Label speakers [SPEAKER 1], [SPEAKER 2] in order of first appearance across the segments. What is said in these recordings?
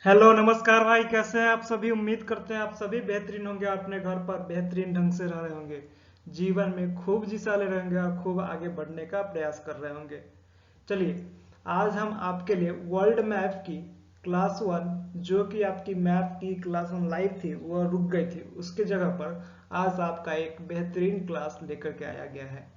[SPEAKER 1] Hello नमस्कार भाई, कैसे हैं आप सभी। उम्मीद करते हैं आप सभी बेहतरीन होंगे, अपने घर पर बेहतरीन ढंग से रह रहे होंगे, जीवन में खूब जिसाले रहेंगे और खूब आगे बढ़ने का प्रयास कर रहे होंगे। चलिए, आज हम आपके लिए वर्ल्ड मैप की क्लास वन, जो कि आपकी मैप की क्लास वन लाइव थी वह रुक गई थी, उसके जगह पर आज आपका एक बेहतरीन क्लास लेकर के आया गया है।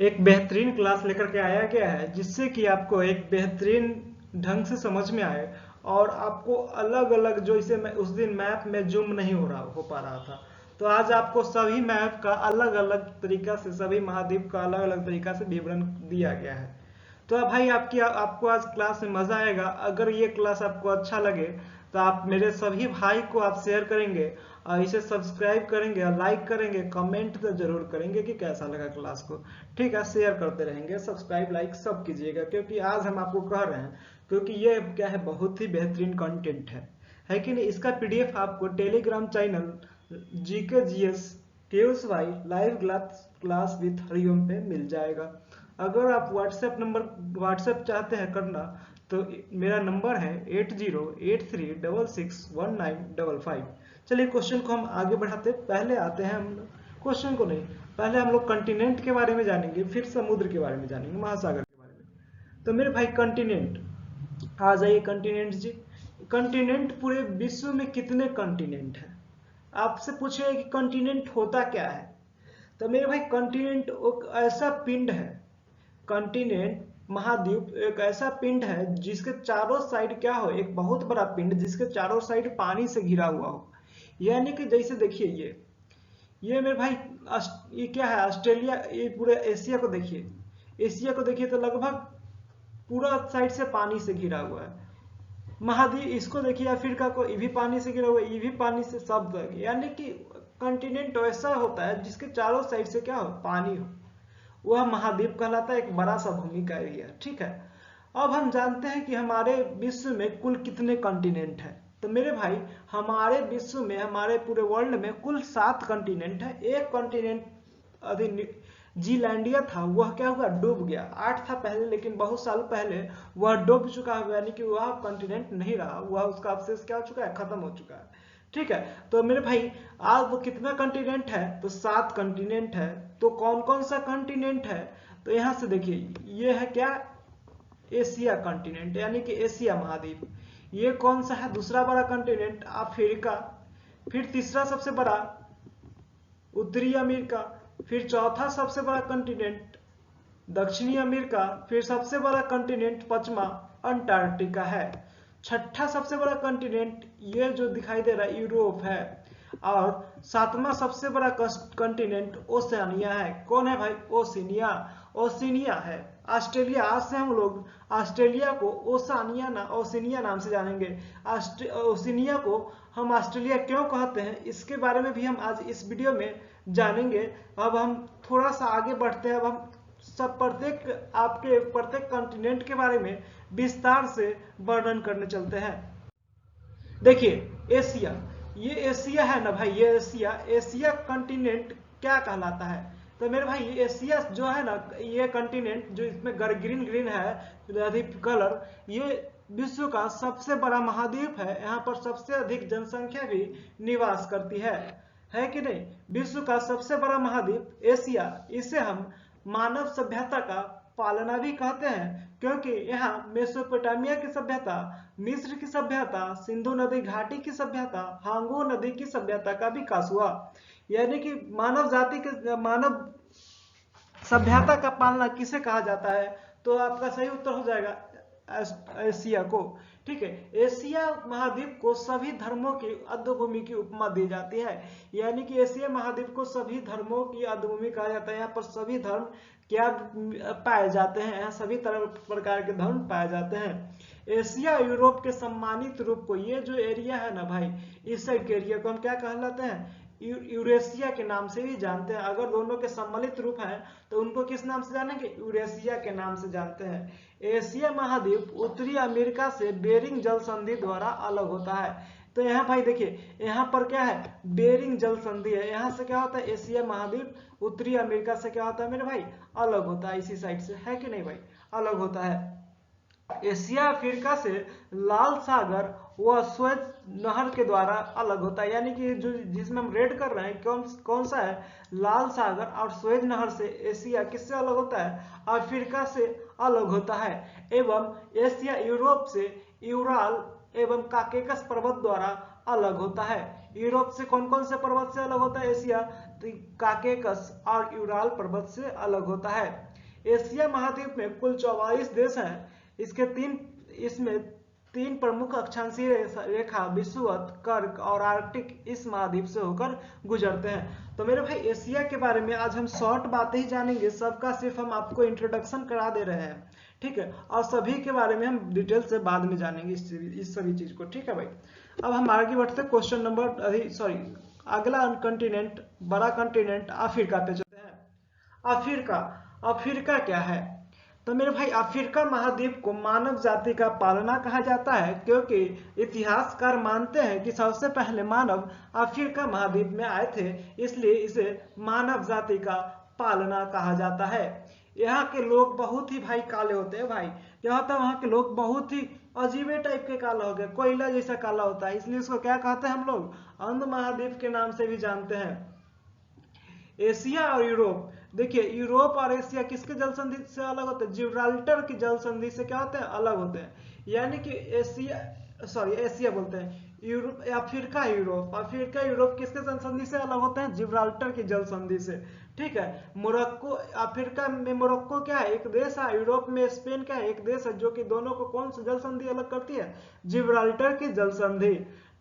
[SPEAKER 1] एक बेहतरीन क्लास लेकर के आया गया है जिससे कि आपको एक बेहतरीन ढंग से समझ में आए और आपको अलग अलग, जो इसे मैं उस दिन मैप में जूम नहीं हो पा रहा था, तो आज आपको सभी मैप का अलग अलग तरीका से, सभी महाद्वीप का अलग अलग तरीका से विवरण दिया गया है। तो अब भाई आपको आज क्लास में मजा आएगा। अगर ये क्लास आपको अच्छा लगे तो आप मेरे सभी भाई को आप शेयर करेंगे और इसे सब्सक्राइब करेंगे और लाइक करेंगे, कमेंट तो जरूर करेंगे कि कैसा लगा क्लास को। ठीक है, शेयर करते रहेंगे, सब्सक्राइब लाइक सब कीजिएगा, क्योंकि आज हम आपको कह रहे हैं, क्योंकि ये क्या है, बहुत ही बेहतरीन कंटेंट है कि नहीं। इसका पीडीएफ आपको टेलीग्राम चैनल जीके जीएस केयूस वाई लाइव क्लास विथ हरिओम पे मिल जाएगा। अगर आप व्हाट्सएप चाहते हैं करना, तो मेरा नंबर है 8083661955। चलिए क्वेश्चन को हम आगे बढ़ाते, पहले आते हैं हम क्वेश्चन को नहीं, पहले हम लोग कंटिनेंट के बारे में जानेंगे, फिर समुद्र के बारे में जानेंगे, महासागर के बारे में। तो मेरे भाई कंटिनेंट, आ जाइए कंटिनेंट जी। कंटिनेंट, पूरे विश्व में कितने कंटिनेंट हैं? आपसे पूछे कि कंटिनेंट होता क्या है, तो मेरे भाई कंटिनेंट एक ऐसा पिंड है, कॉन्टिनेंट महाद्वीप एक ऐसा पिंड है जिसके चारों साइड क्या हो, एक बहुत बड़ा पिंड जिसके चारों साइड पानी से घिरा हुआ हो। यानी कि जैसे देखिए, ये मेरे भाई ये क्या है, ऑस्ट्रेलिया, ये पूरे एशिया को देखिए, एशिया को देखिए तो लगभग पूरा साइड से पानी से घिरा हुआ है। महाद्वीप इसको देखिए, अफ्रीका को, ये भी पानी से घिरा हुआ है, ये भी पानी से, सब, यानी कि कॉन्टिनेंट ऐसा होता है जिसके चारों साइड से क्या हो, पानी हो, वह महाद्वीप कहलाता है, एक बड़ा सा भूमि का एरिया। ठीक है, अब हम जानते हैं कि हमारे विश्व में कुल कितने कॉन्टिनेंट हैं। तो मेरे भाई, हमारे विश्व में, हमारे पूरे वर्ल्ड में कुल 7 कॉन्टिनेंट है। एक कॉन्टिनेंट अभी जीलैंडिया था, वह क्या हुआ, डूब गया। 8 था पहले, लेकिन बहुत साल पहले वह डूब चुका है, यानी कि वह कॉन्टिनेंट नहीं रहा, वह उसका अवशेष क्या हो चुका है, खत्म हो चुका है। ठीक है, तो मेरे भाई आज वो कितना कॉन्टिनेंट है, तो 7 कॉन्टिनेंट है। तो कौन कौन सा कॉन्टिनेंट है, तो यहां से देखिए, ये है क्या, एशिया कॉन्टिनेंट, यानी कि एशिया महाद्वीप। ये कौन सा है, दूसरा बड़ा कॉन्टिनेंट, अफ्रीका। फिर तीसरा सबसे बड़ा उत्तरी अमेरिका। फिर चौथा सबसे बड़ा कॉन्टिनेंट दक्षिणी अमेरिका। फिर सबसे बड़ा कॉन्टिनेंट पश्चिमा अंटार्कटिका है। छठा सबसे बड़ा कॉन्टिनेंट ये जो दिखाई दे रहा है, यूरोप है। और सातवां सबसे बड़ा कॉन्टिनेंट ओशिनिया है। कौन है भाई, ओशिनिया, ओशिनिया है। ऑस्ट्रेलिया, आज से हम लोग ऑस्ट्रेलिया को ओशिनिया नाम से जानेंगे। ओशिनिया को हम ऑस्ट्रेलिया क्यों कहते हैं, इसके बारे में भी हम आज इस वीडियो में जानेंगे। अब हम थोड़ा सा आगे बढ़ते हैं, अब हम सब प्रत्येक कॉन्टिनेंट के बारे में विस्तार से वर्णन करने चलते हैं। देखिए एशिया, ये एशिया है ना भाई, ये एशिया, एशिया कॉन्टिनेंट क्या कहलाता है, तो मेरे भाई ये एशिया जो है ना, ये कॉन्टिनेंट जो इसमें ग्रीन ग्रीन है अधिक कलर, ये विश्व का सबसे बड़ा महाद्वीप है। यहाँ पर सबसे अधिक जनसंख्या भी निवास करती है कि नहीं। विश्व का सबसे बड़ा महाद्वीप एशिया, इसे हम मानव सभ्यता का पालना भी कहते हैं, क्योंकि यहाँ मेसोपोटामिया की सभ्यता, मिस्र की सभ्यता, सिंधु नदी घाटी की सभ्यता, हांगू नदी की सभ्यता का विकास हुआ। यानी कि मानव सभ्यता का पालना किसे कहा जाता है, तो आपका सही उत्तर हो जाएगा एशिया को। ठीक है, एशिया महाद्वीप को सभी धर्मों की अद्भुमि की उपमा दी जाती है। यानी कि एशिया महाद्वीप को सभी धर्मों की अद्भुमि कहा जाता है। यहाँ पर सभी धर्म क्या पाए जाते हैं, यहाँ सभी तरह प्रकार के धर्म पाए जाते हैं। एशिया यूरोप के सम्मानित रूप को, ये जो एरिया है ना भाई, इस साइड के एरिया को हम क्या कहलाते हैं, यूरेशिया के नाम से भी जानते हैं। अगर दोनों के सम्मिलित रूप हैं तो उनको किस नाम से जानेंगे, यूरेशिया के नाम से जानते हैं। एशिया महाद्वीप उत्तरी अमेरिका से बेरिंग जल संधि द्वारा अलग होता है। तो यहाँ भाई देखिए, यहाँ पर क्या है, बेरिंग जल संधि है। यहाँ से क्या होता है, एशिया महाद्वीप उत्तरी अमेरिका से क्या होता है मेरे भाई, अलग होता है, इसी साइड से, है कि नहीं भाई, अलग होता है। एशिया अफ्रीका से लाल सागर व स्वेज नहर के द्वारा अलग होता है। यानी कि जो जिसमें हम रेड कर रहे हैं कौन कौन सा है, लाल सागर और स्वेज नहर से एशिया किससे अलग होता है, अफ्रीका से अलग होता है। एवं एशिया यूरोप से यूराल एवं काकेकस पर्वत द्वारा अलग होता है। यूरोप से कौन कौन से पर्वत से अलग होता है एशिया, तो काकेकस और यूराल पर्वत से अलग होता है। एशिया महाद्वीप में कुल 44 देश हैं। इसमें तीन प्रमुख अक्षांशीय रेखा विषुवत, कर्क और आर्कटिक इस महाद्वीप से होकर गुजरते हैं। तो मेरे भाई एशिया के बारे में आज हम शॉर्ट बातें ही जानेंगे, सबका सिर्फ हम आपको इंट्रोडक्शन करा दे रहे हैं, ठीक है, और सभी के बारे में हम डिटेल से बाद में जानेंगे इस सभी चीज को, ठीक है भाई। अब हम आगे बढ़ते क्वेश्चन नंबर अगला कंटिनेंट, बड़ा कंटिनेंट अफ्रीका पे चलते हैं। अफ्रीका, अफ्रीका क्या है, तो मेरे भाई अफ्रीका महाद्वीप को मानव जाति का पालना कहा जाता है, क्योंकि इतिहासकार मानते हैं कि सबसे पहले मानव अफ्रीका महाद्वीप में आए थे, इसलिए इसे मानव जाति का पालना कहा जाता है। यहाँ के लोग बहुत ही भाई काले होते हैं भाई, क्या होता है वहाँ के लोग बहुत ही अजीबे टाइप के काला हो गए, कोयला जैसा काला होता है, इसलिए उसको क्या कहते हैं हम लोग, अंध महाद्वीप के नाम से भी जानते हैं। एशिया और यूरोप, देखिए यूरोप और एशिया किसके जल संधि से अलग होते हैं, जिब्राल्टर की जल संधि से क्या होते हैं, अलग होते हैं। यानी कि एशिया बोलते हैं, Europe Africa Europe, Africa Europe किसके जल संधि से अलग होते हैं, जिब्राल्टर की जल संधि से, ठीक है। मोरक्को, अफ्रीका में मोरक्को क्या है, एक देश है, यूरोप में स्पेन क्या है, एक देश है, जो कि दोनों को कौन सी जल संधि अलग करती है, जिब्राल्टर की जल संधि,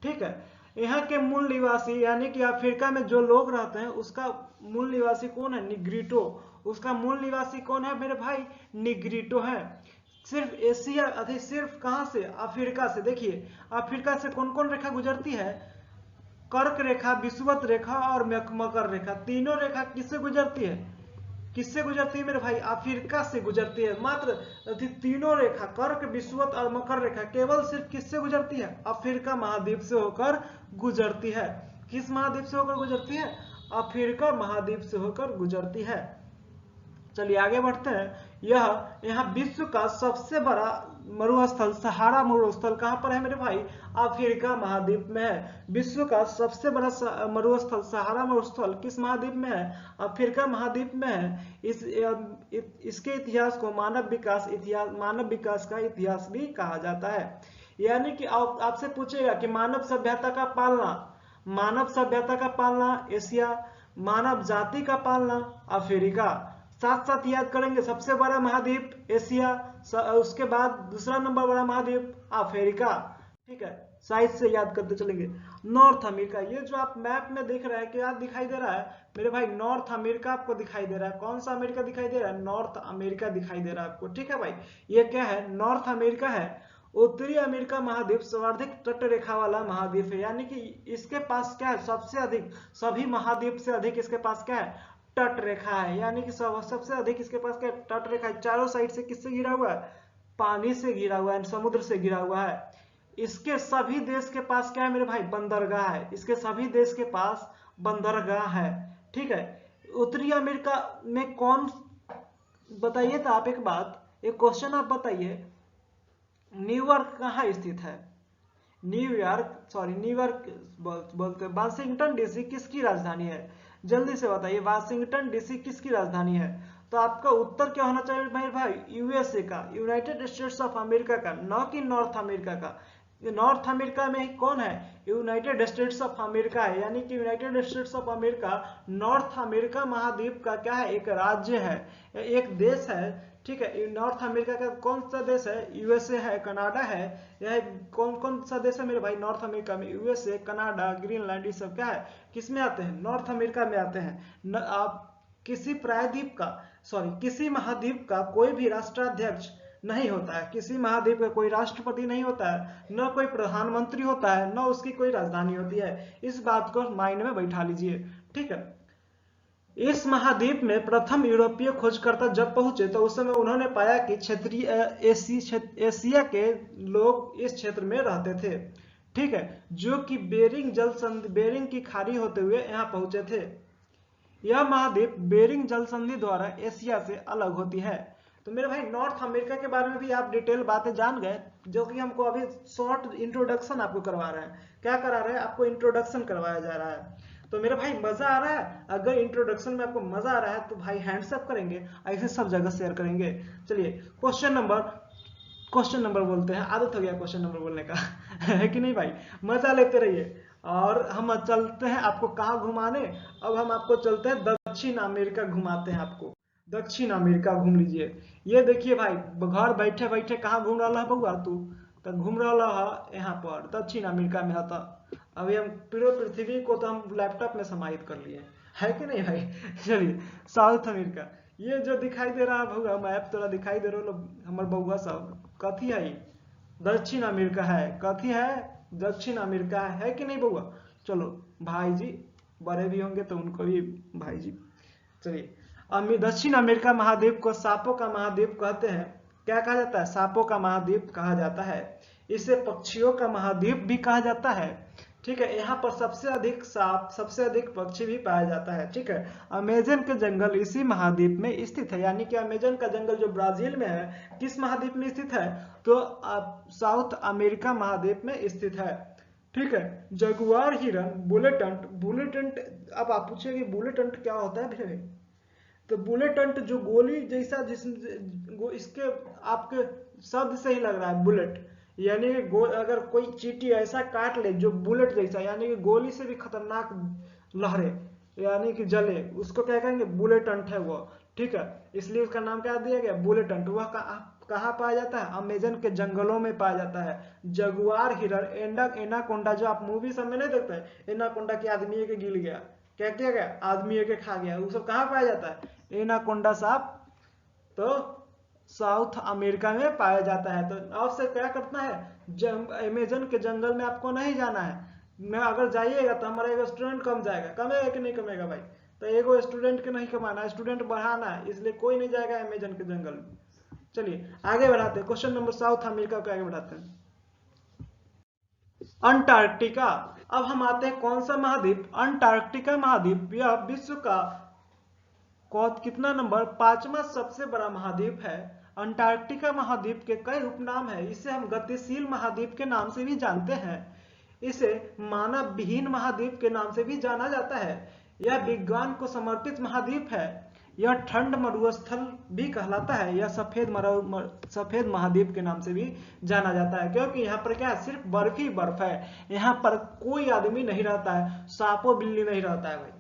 [SPEAKER 1] ठीक है। यहाँ के मूल निवासी यानी कि अफ्रीका में जो लोग रहते हैं उसका मूल निवासी कौन है, निग्रिटो, उसका मूल निवासी कौन है मेरे भाई, निग्रिटो है। सिर्फ एशिया सिर्फ कहां से, अफ्रीका से, देखिए अफ्रीका से कौन कौन रेखा गुजरती है, कर्क रेखा, विषुवत रेखा और मकर रेखा, तीनों रेखा किससे गुजरती है, किससे गुजरती है मेरे भाई, अफ्रीका से गुजरती है। मात्र तीनों रेखा कर्क, विषुवत और मकर रेखा केवल सिर्फ किससे गुजरती है, अफ्रीका महाद्वीप से होकर गुजरती है। किस महाद्वीप से होकर गुजरती है, अफ्रीका महाद्वीप से होकर गुजरती है। चलिए आगे बढ़ते हैं। यहाँ विश्व का सबसे बड़ा मरुस्थल सहारा मरुस्थल कहां पर है मेरे भाई, अफ्रीका महाद्वीप में है। विश्व का सबसे बड़ा मरुस्थल सहारा मरुस्थल किस महाद्वीप में है, अफ्रीका महाद्वीप में है। इसके इतिहास को मानव विकास का इतिहास भी कहा जाता है। यानी कि आपसे पूछेगा कि मानव सभ्यता का पालना एशिया, मानव जाति का पालना अफ्रीका। साथ साथ याद करेंगे सबसे बड़ा महाद्वीप एशिया, उसके बाद दूसरा नंबर बड़ा महाद्वीप अफ्रीका, ठीक है, साइज से याद करते चलेंगे। नॉर्थ अमेरिका, ये जो आप मैप में देख रहे हैं क्या दिखाई दे रहा है मेरे भाई, नॉर्थ अमेरिका आपको दिखाई दे रहा है। कौन सा अमेरिका दिखाई दे रहा है, नॉर्थ अमेरिका दिखाई दे रहा है आपको, ठीक है भाई। ये क्या है, नॉर्थ अमेरिका है। उत्तरी अमेरिका महाद्वीप सर्वाधिक तट रेखा वाला महाद्वीप है, यानी कि इसके पास क्या है, सबसे अधिक, सभी महाद्वीप से अधिक इसके पास क्या है, तट रेखा है। यानी कि सबसे अधिक इसके पास क्या तट रेखा है, चारों साइड से किससे घिरा हुआ है, पानी से घिरा हुआ है, समुद्र से घिरा हुआ है। इसके सभी देश के पास क्या है मेरे भाई, बंदरगाह है, इसके सभी देश के पास बंदरगाह है, ठीक है। उत्तरी अमेरिका में कौन, बताइए तो आप एक बात, एक क्वेश्चन आप बताइए, न्यूयॉर्क कहाँ स्थित है, न्यूयॉर्क बोलते हैं। वाशिंगटन डीसी किसकी राजधानी है, जल्दी से बताइए, वाशिंगटन डीसी किसकी राजधानी है। तो आपका उत्तर क्या होना चाहिए मेरे भाई, यूएसए का, यूनाइटेड स्टेट्स ऑफ अमेरिका का, न कि नॉर्थ अमेरिका का। नॉर्थ अमेरिका में कौन है, यूनाइटेड स्टेट्स ऑफ अमेरिका है। यानी कि United states of America north America महाद्वीप का क्या है, एक राज्य है, एक देश है, ठीक है। नॉर्थ अमेरिका का कौन सा देश है, यूएसए है, कनाडा है। यह कौन कौन सा देश है मेरे भाई, नॉर्थ अमेरिका में यूएसए, कनाडा, ग्रीनलैंड, ये सब क्या है, किसमें आते हैं, नॉर्थ अमेरिका में आते हैं। आप किसी किसी महाद्वीप का कोई भी राष्ट्राध्यक्ष नहीं होता है, किसी महाद्वीप का कोई राष्ट्रपति नहीं होता है, न कोई प्रधानमंत्री होता है, न उसकी कोई राजधानी होती है। इस बात को माइंड में बैठा लीजिए, ठीक है। इस महाद्वीप में प्रथम यूरोपीय खोजकर्ता जब पहुंचे तो उस समय उन्होंने पाया कि क्षेत्रीय एशिया के लोग इस क्षेत्र में रहते थे, ठीक है, जो कि बेरिंग की खाड़ी होते हुए यहाँ पहुंचे थे। यह महाद्वीप बेरिंग जल संधि द्वारा एशिया से अलग होती है। तो मेरे भाई नॉर्थ अमेरिका के बारे में भी आप डिटेल बातें जान गए, जो कि हमको अभी शॉर्ट इंट्रोडक्शन आपको करवा रहे हैं। क्या करा रहे हैं? आपको इंट्रोडक्शन करवाया जा रहा है। तो मेरे भाई मजा आ रहा है? अगर इंट्रोडक्शन में आपको मजा आ रहा है तो भाई हैंड्स अप करेंगे, ऐसे सब जगह शेयर करेंगे। चलिए क्वेश्चन नंबर बोलते हैं, आदत हो गया क्वेश्चन नंबर बोलने का है कि नहीं भाई? मजा लेते रहिए। और हम चलते हैं आपको कहाँ घुमाने, अब हम आपको चलते हैं दक्षिण अमेरिका घुमाते हैं आपको। दक्षिण अमेरिका घूम लीजिए। ये देखिए भाई, घर बैठे बैठे कहाँ घूम रहा है बउआ तू? तो घूम रहा है यहाँ पर दक्षिण अमेरिका में। था अभी हम पूरे पृथ्वी को तो हम लैपटॉप में समाहित कर लिए, है कि नहीं भाई? चलिए साउथ अमेरिका, ये जो दिखाई दे रहा है बउआ मैप तोरा दिखाई दे रहा हमारे बउआ सब, कथी है ये? दक्षिण अमेरिका है। कथी है? दक्षिण अमेरिका है कि नहीं बउआ? चलो भाई जी बड़े भी होंगे तो उनको भी भाई जी। चलिए दक्षिण अमेरिका महाद्वीप को सांपों का महाद्वीप कहते हैं। क्या कहा जाता है? सांपों का महाद्वीप कहा जाता है। इसे पक्षियों का महाद्वीप भी कहा जाता है। ठीक है, यहाँ पर सबसे अधिक सांप, सबसे अधिक पक्षी भी पाया जाता है। ठीक है, अमेजन के जंगल इसी महाद्वीप में स्थित है। यानी कि अमेजन का जंगल जो ब्राजील में है, किस महाद्वीप में स्थित है? तो साउथ अमेरिका महाद्वीप में स्थित है। ठीक है, जगुआर हिरन, बुलेटंट। अब आप पूछेंगे बुलेटंट क्या होता है भाई? तो बुलेटंट जो गोली जैसा, इसके आपके शब्द से ही लग रहा है बुलेट, यानी अगर कोई चींटी ऐसा काट ले जो बुलेट जैसा, यानी कि गोली से भी खतरनाक लहरे, यानी कि जले, उसको क्या कहेंगे? बुलेटंट है वो। ठीक है, इसलिए उसका नाम क्या दिया गया? बुलेटंट। वह कहाँ पाया जाता है? अमेजन के जंगलों में पाया जाता है। जगुआर हिरन, एनाकोंडा जो आप मूवी सब में नहीं देखते हैं, एनाकोंडा के आदमी के गिर गया, क्या किया गया? आदमी के खा गया, वो सब कहाँ पाया जाता है? एनाकोंडा सांप तो साउथ अमेरिका में पाया जाता है। तो आपसे क्या करना है? अमेजन के जंगल में आपको नहीं जाना है। मैं अगर जाइएगा तो हमारा एक स्टूडेंट कम जाएगा, कमेगा कि नहीं कमेगा भाई? तो एगो स्टूडेंट के नहीं कमाना, स्टूडेंट बढ़ाना है, इसलिए कोई नहीं जाएगा अमेजन के जंगल में। चलिए आगे बढ़ाते हैं, क्वेश्चन नंबर साउथ अमेरिका को आगे बढ़ाते हैं। अंटार्कटिका। अब हम आते हैं कौन सा महाद्वीप? अंटार्कटिका महाद्वीप। यह विश्व का कितना नंबर? 5वां सबसे बड़ा महाद्वीप है। अंटार्कटिका महाद्वीप के कई उपनाम है। इसे हम गतिशील महाद्वीप के नाम से भी जानते हैं। इसे मानव विहीन महाद्वीप के नाम से भी जाना जाता है। यह विज्ञान को समर्पित महाद्वीप है। यह ठंड मरुस्थल भी कहलाता है। यह सफेद महाद्वीप के नाम से भी जाना जाता है, क्योंकि यहाँ पर क्या है? सिर्फ बर्फ ही बर्फ है। यहाँ पर कोई आदमी नहीं रहता है, सांपों बिल्ली नहीं रहता है भाई।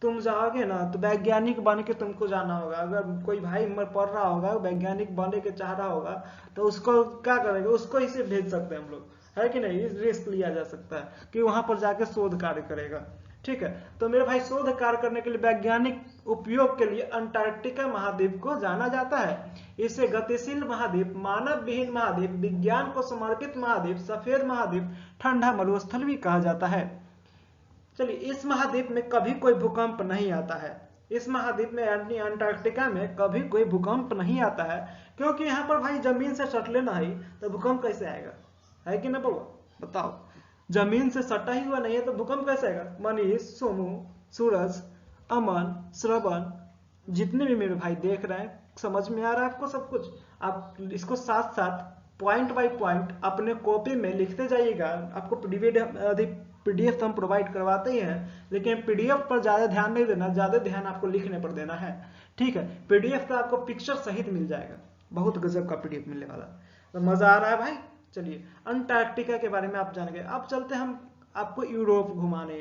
[SPEAKER 1] तुम जाओगे ना तो वैज्ञानिक बन के तुमको जाना होगा। अगर कोई भाई पढ़ रहा होगा, वैज्ञानिक बनने के चाह रहा होगा, तो उसको क्या करेगा? उसको इसे भेज सकते हैं हम लोग, है कि नहीं? रिस्क लिया जा सकता है कि वहां पर जाके शोध कार्य करेगा। ठीक है, तो मेरे भाई शोध कार्य करने के लिए, वैज्ञानिक उपयोग के लिए अंटार्कटिका महाद्वीप को जाना जाता है। इसे गतिशील महाद्वीप, मानव विहीन महाद्वीप, विज्ञान को समर्पित महाद्वीप, सफेद महाद्वीप, ठंडा मरुस्थल भी कहा जाता है। चलिए, इस महाद्वीप में कभी कोई भूकंप नहीं आता है। इस महाद्वीप में यानी अंटार्कटिका में कभी कोई भूकंप नहीं आता है, क्योंकि यहाँ पर भाई जमीन से सटले नहीं तो भूकंप कैसे आएगा? है कि ना बउआ? बताओ, जमीन से सटा ही हुआ नहीं है तो भूकंप कैसे आएगा? मनीष, सोमू, सूरज, अमन, श्रवण, जितने भी मेरे भाई देख रहे हैं, समझ में आ रहा है आपको सब कुछ? आप इसको साथ साथ पॉइंट बाय पॉइंट अपने कॉपी में लिखते जाइएगा। आपको पीडीएफ तो हम प्रोवाइड करवाते ही हैं, लेकिन पीडीएफ पर ज्यादा ध्यान नहीं देना, ज्यादा ध्यान आपको लिखने पर देना है। ठीक है, पीडीएफ तो आपको पिक्चर सहित मिल जाएगा, बहुत गजब का पीडीएफ मिलने वाला। तो मजा आ रहा है भाई? चलिए, अंटार्कटिका के बारे में आप जान गए। अब चलते हैं हम आपको यूरोप घुमाने।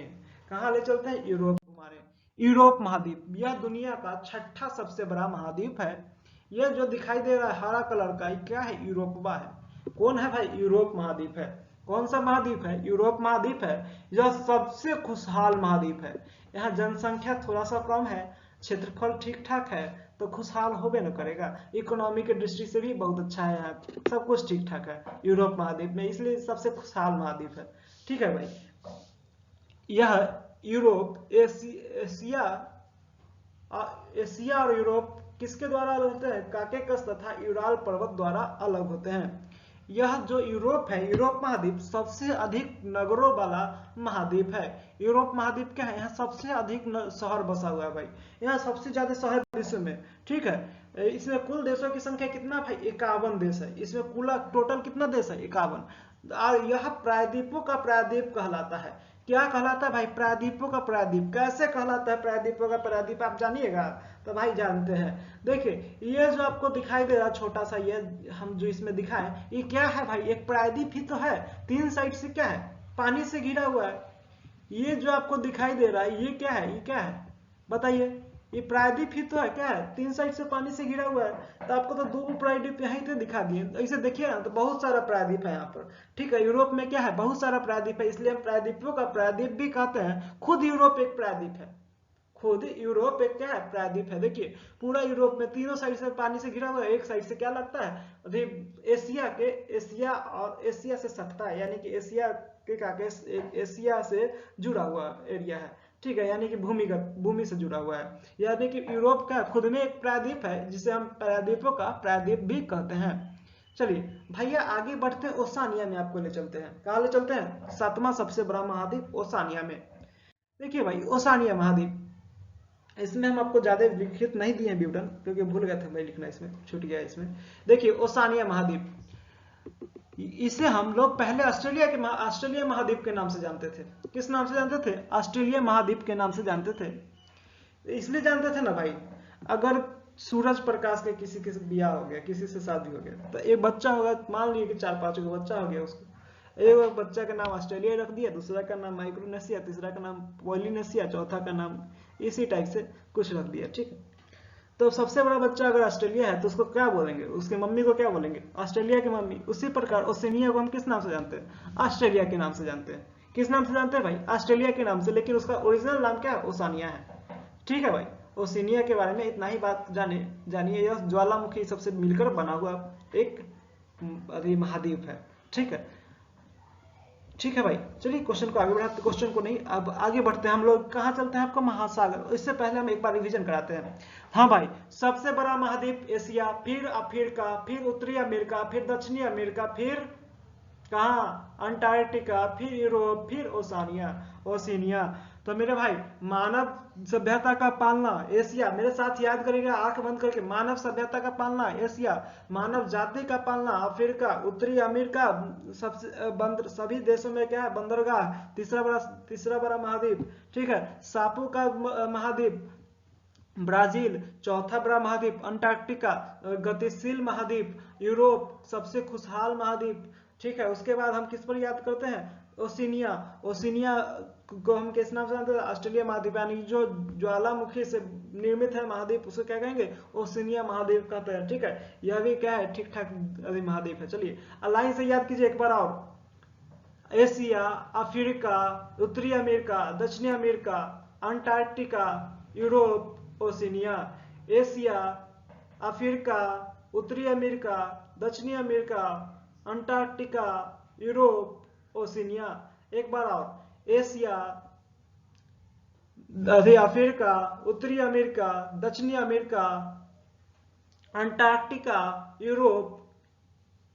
[SPEAKER 1] कहाँ ले चलते हैं? यूरोप घुमाने। यूरोप महाद्वीप, यह दुनिया का 6ठा सबसे बड़ा महाद्वीप है। यह जो दिखाई दे रहा है हरा कलर का, क्या है? यूरोपवा है। कौन है भाई? यूरोप महाद्वीप है। कौन सा महाद्वीप है? यूरोप महाद्वीप है। यह सबसे खुशहाल महाद्वीप है। यहाँ जनसंख्या थोड़ा सा कम है, क्षेत्रफल ठीक ठाक है, तो खुशहाल होबे न करेगा। इकोनॉमी के दृष्टि से भी बहुत अच्छा है, यहाँ सब कुछ ठीक ठाक है यूरोप महाद्वीप में, इसलिए सबसे खुशहाल महाद्वीप है। ठीक है भाई, यह यूरोप एशिया और यूरोप किसके द्वारा अलग होते हैं? काकेकस तथा यूराल पर्वत द्वारा अलग होते हैं। यह जो यूरोप है, यूरोप महाद्वीप सबसे अधिक नगरों वाला महाद्वीप है। यूरोप महाद्वीप क्या है? यहाँ सबसे अधिक शहर बसा हुआ है भाई, यहाँ सबसे ज्यादा शहर विश्व में। ठीक है, इसमें कुल देशों की संख्या कितना भाई, 51 देश है। इसमें कुल टोटल कितना देश है, 51। यह प्रायद्वीपों का प्रायद्वीप कहलाता है। क्या कहलाता है भाई, प्रायद्वीपों का प्रायद्वीप। कैसे कहलाता है प्रायद्वीपों का प्रायद्वीप, आप जानिएगा तो भाई जानते हैं। देखिए ये जो आपको दिखाई दे रहा छोटा सा, ये हम जो इसमें दिखाए, ये क्या है भाई, एक प्रायद्वीप ही तो है। 3 साइड से क्या है, पानी से घिरा हुआ है। ये जो आपको दिखाई दे रहा है ये क्या है, ये क्या है बताइए, ये प्रायद्वीप ही तो है। क्या है, 3 साइड से पानी से घिरा हुआ है। तो आपको तो 2 प्रायद्वीप यहीं पे दिखा दिए। इसे देखिए ना, तो बहुत सारा प्रायद्वीप है यहाँ पर। ठीक है, यूरोप में क्या है, बहुत सारा प्रायद्वीप है, इसलिए हम प्रायद्वीपों का प्रायद्वीप भी कहते हैं। खुद यूरोप एक प्रायद्वीप है, खुद यूरोप एक क्या है, प्रायद्वीप है। देखिए पूरा यूरोप में तीनों साइड से पानी से घिरा हुआ है। एक साइड से क्या लगता है, अभी एशिया और एशिया से सटता है, यानी कि एशिया के एशिया से जुड़ा हुआ एरिया है। ठीक है, यानी कि भूमि से जुड़ा हुआ है। यानी कि यूरोप का खुद में एक प्रायद्वीप है, जिसे हम प्रायद्वीपों का प्रायद्वीप भी कहते हैं। चलिए भैया आगे बढ़ते हैं, ओशानिया में आपको ले चलते हैं। कहाँ ले चलते हैं, 7वां सबसे बड़ा महाद्वीप ओशानिया में। देखिए भाई ओशानिया महाद्वीप, इसमें हम आपको ज्यादा लिखित नहीं दिए विवरण, क्योंकि भूल गए थे मैं लिखना, इसमें छूट गया इसमें। देखिए ओशानिया महाद्वीप, इसे हम लोग पहले ऑस्ट्रेलिया महाद्वीप के नाम से जानते थे। किस नाम से जानते थे, ऑस्ट्रेलिया महाद्वीप के नाम से जानते थे। इसलिए जानते थे ना भाई, अगर सूरज प्रकाश के किसी के बियाह हो गया, किसी से शादी हो गया, तो एक बच्चा होगा, मान लीजिए कि 4-5 को बच्चा हो गया, उसको एक बच्चा का नाम ऑस्ट्रेलिया रख दिया, दूसरा का नाम माइक्रोनेशिया, तीसरा का नाम पॉलिनेशिया, चौथा का नाम इसी टाइप से कुछ रख दिया। ठीक है, तो सबसे बड़ा बच्चा अगर ऑस्ट्रेलिया है तो उसको क्या बोलेंगे, उसके मम्मी को क्या बोलेंगे, ऑस्ट्रेलिया की मम्मी। उसी प्रकार ओशिनिया को हम किस नाम से जानते हैं, ऑस्ट्रेलिया के नाम से जानते हैं। किस नाम से जानते हैं भाई, ऑस्ट्रेलिया के नाम से, लेकिन उसका ओरिजिनल नाम क्या है, ओशानिया है। ठीक है भाई, ओशिनिया के बारे में इतना ही बात जानिए। यह ज्वालामुखी सबसे मिलकर बना हुआ एक महाद्वीप है। ठीक है, ठीक है भाई, चलिए क्वेश्चन को आगे बढ़ाते, क्वेश्चन को नहीं, अब आगे बढ़ते हैं हम लोग। कहाँ चलते हैं आपको, महासागर। इससे पहले हम एक बार रिवीजन कराते हैं। हाँ भाई, सबसे बड़ा महाद्वीप एशिया, फिर अफ्रीका, फिर उत्तरी अमेरिका, फिर दक्षिणी अमेरिका, फिर कहाँ, अंटार्कटिका, फिर यूरोप, फिर ओशिनिया। तो मेरे भाई मानव सभ्यता का पालना एशिया, मेरे साथ याद करेगा आंख बंद करके, मानव सभ्यता का पालना एशिया, मानव जाति का पालना अफ्रीका, उत्तरी अमेरिका, सबसे सभी देशों में क्या है, बंदरगाह, तीसरा बड़ा महाद्वीप। ठीक है, सापू का महाद्वीप ब्राजील, चौथा बड़ा महाद्वीप अंटार्कटिका, गतिशील महाद्वीप यूरोप, सबसे खुशहाल महाद्वीप। ठीक है, उसके बाद हम किस पर याद करते हैं, ओशिनिया। ओशिनिया को हम किस नाम से जानते हैं, ऑस्ट्रेलिया महाद्वीप, यानी जो ज्वालामुखी से निर्मित है महाद्वीप, उसे क्या कहेंगे, ओशिनिया महाद्वीप कहते हैं। ठीक है, यह भी क्या है, ठीक ठाक महाद्वीप है। चलिए लाइन से याद कीजिए एक बार और, एशिया, अफ्रीका, उत्तरी अमेरिका, दक्षिणी America, Antarctica, Europe, Oceania. Asia, Africa, उत्तरी अमेरिका, दक्षिणी अमेरिका, अंटार्कटिका, यूरोप, ओशिनिया। एक बार और, एशिया, अफ्रीका, उत्तरी अमेरिका, दक्षिणी अमेरिका, अंटार्कटिका, यूरोप,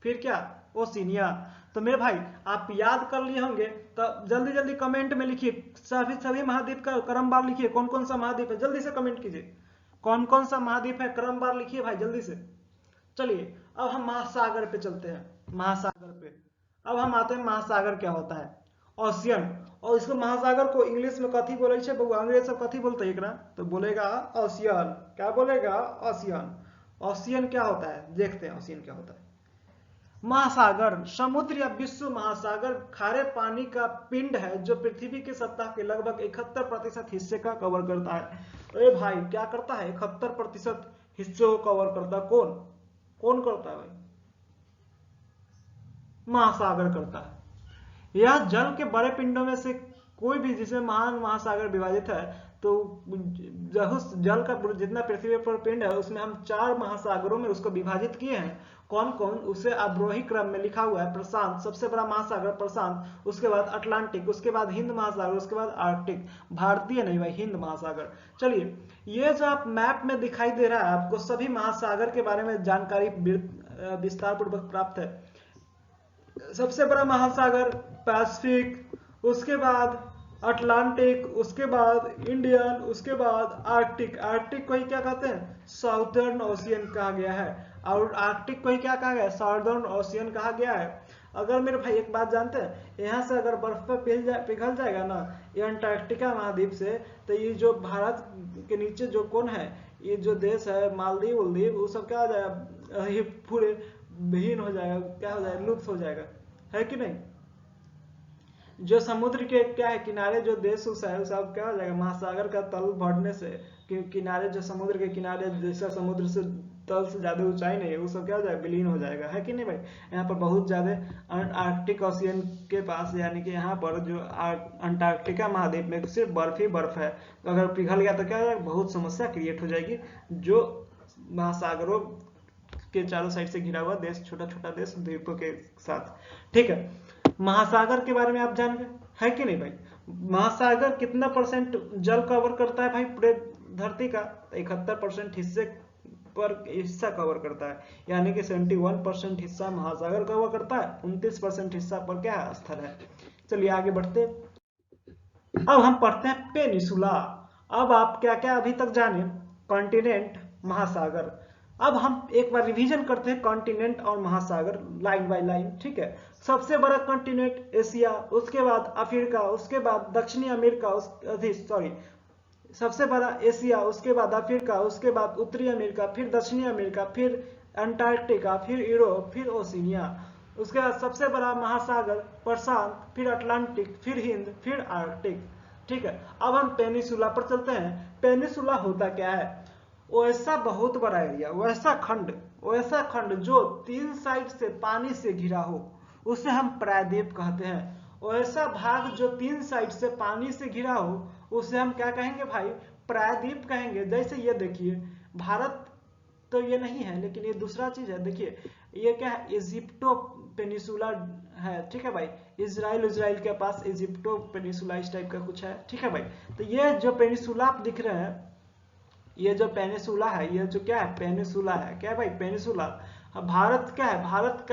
[SPEAKER 1] फिर क्या, ओशिनिया। तो मेरे भाई आप याद कर लिए होंगे, तो जल्दी जल्दी कमेंट में लिखिए, सभी महाद्वीप का क्रमवार लिखिए, कौन कौन सा महाद्वीप है, जल्दी से कमेंट कीजिए, कौन कौन सा महाद्वीप है, क्रमवार लिखिए भाई जल्दी से। चलिए अब हम महासागर पे चलते हैं, महासागर पे। अब हम आते हैं महासागर क्या होता है, ओशियन। और इसको महासागर को इंग्लिश में कथी बोले छे बबुआ, अंग्रेज सब कथी बोलते हैं एकरा, तो बोलेगा ओशियन। क्या बोलेगा, ओशियन। ओशियन क्या होता है, देखते हैं ओशियन क्या होता है। महासागर समुद्र या विश्व महासागर खारे पानी का पिंड है जो पृथ्वी की सतह के लगभग 71% हिस्से का कवर करता है। अरे भाई क्या करता है, 71% हिस्से को कवर करता है। कौन कौन करता है भाई, महासागर करता है। यह जल के बड़े पिंडों में से कोई भी, जिसमें महान महासागर विभाजित है, तो जल का जितना पृथ्वी पर पिंड है उसमें हम 4 महासागरों में उसको विभाजित किए हैं। कौन कौन, उसे अवरोही क्रम में लिखा हुआ है। प्रशांत सबसे बड़ा महासागर प्रशांत, उसके बाद अटलांटिक, उसके बाद हिंद महासागर, उसके बाद आर्कटिक। भारतीय नहीं भाई, हिंद महासागर। चलिए ये जो आप मैप में दिखाई दे रहा है आपको, सभी महासागर के बारे में जानकारी विस्तार पूर्वक प्राप्त है। सबसे बड़ा महासागर पैसिफिक, उसके बाद अटलांटिक, उसके बाद इंडियन, उसके बाद आर्कटिक। आर्कटिक को ही क्या कहते हैं, साउथर्न ओशियन कहा गया है, और आर्कटिक को ही क्या कहा गया है, साउदर्न ओशियन कहा गया है। अगर मेरे भाई एक बात जानते हैं, यहाँ से अगर बर्फ पे पिघल जाएगा ना ये अंटार्कटिका महाद्वीप से, तो ये जो भारत के नीचे जो कौन है, ये जो देश है मालदीव उलदीव, वो सब क्या हो जाएगा, ये पूरे विहीन हो जाएगा, क्या हो जाएगा, लुप्त हो जाएगा, है कि नहीं। जो समुद्र के क्या है किनारे जो देश उस है सब क्या हो जाएगा, महासागर का तल बढ़ने से किनारे जो समुद्र के किनारे जैसा समुद्र से तल से ज्यादा ऊंचाई नहीं है वो सब क्या हो जाएगा, विलीन हो जाएगा, है कि नहीं भाई। यहाँ पर बहुत ज्यादा आर्कटिक ओशियन के पास, यानी कि यहाँ पर जो अंटार्कटिका महाद्वीप में सिर्फ बर्फ ही बर्फ है, तो अगर पिघल गया तो क्या हो जाएगा, बहुत समस्या क्रिएट हो जाएगी। जो महासागरों के चारों साइड से घिरा हुआ देश, छोटा छोटा देश द्वीपों के साथ, ठीक है। महासागर के बारे में आप जान गए, है कि नहीं भाई। महासागर कितना परसेंट जल कवर करता है भाई पूरे धरती का, 71% हिस्सा कवर करता है, यानी कि 71% हिस्सा महासागर कवर करता है, 29% हिस्सा पर क्या है, स्थल है। चलिए आगे बढ़ते, अब हम पढ़ते हैं पेनिसुला। अब आप क्या क्या अभी तक जाने, कॉन्टिनेंट, महासागर। अब हम एक बार रिवीजन करते हैं कॉन्टिनेंट और महासागर लाइन बाय लाइन, ठीक है। सबसे बड़ा कॉन्टिनेंट एशिया, उसके बाद अफ्रीका, उसके बाद दक्षिणी अमेरिका, सॉरी, सबसे बड़ा एशिया, उसके बाद अफ्रीका, उसके बाद उत्तरी अमेरिका, फिर दक्षिणी अमेरिका, फिर अंटार्कटिका, फिर यूरोप, फिर ओशिनिया। उसके बाद सबसे बड़ा महासागर प्रशांत, फिर अटलांटिक, फिर हिंद, फिर आर्कटिक, ठीक है। अब हम पेनिसुला पर चलते हैं। पेनिसुला होता क्या है, वैसा बहुत बड़ा एरिया, वैसा खंड जो 3 साइड से पानी से घिरा हो, उसे हम प्रायद्वीप कहते हैं। वैसा भाग जो 3 साइड से पानी से घिरा हो, उसे हम क्या कहेंगे भाई, प्रायद्वीप कहेंगे। जैसे ये देखिए, भारत तो ये नहीं है, लेकिन ये दूसरा चीज है, देखिए ये क्या है, इजिप्टो पेनिसुला है, ठीक है भाई। इजराइल के पास इजिप्टो पेनिसुला इस टाइप का कुछ है, ठीक है भाई। तो ये जो पेनिसुला आप दिख रहे हैं, ये जो पेनिसुला है, ये जो क्या है, पेनिसुला है, क्या है भाई, पेनिसुला। भारत क्या है, भारत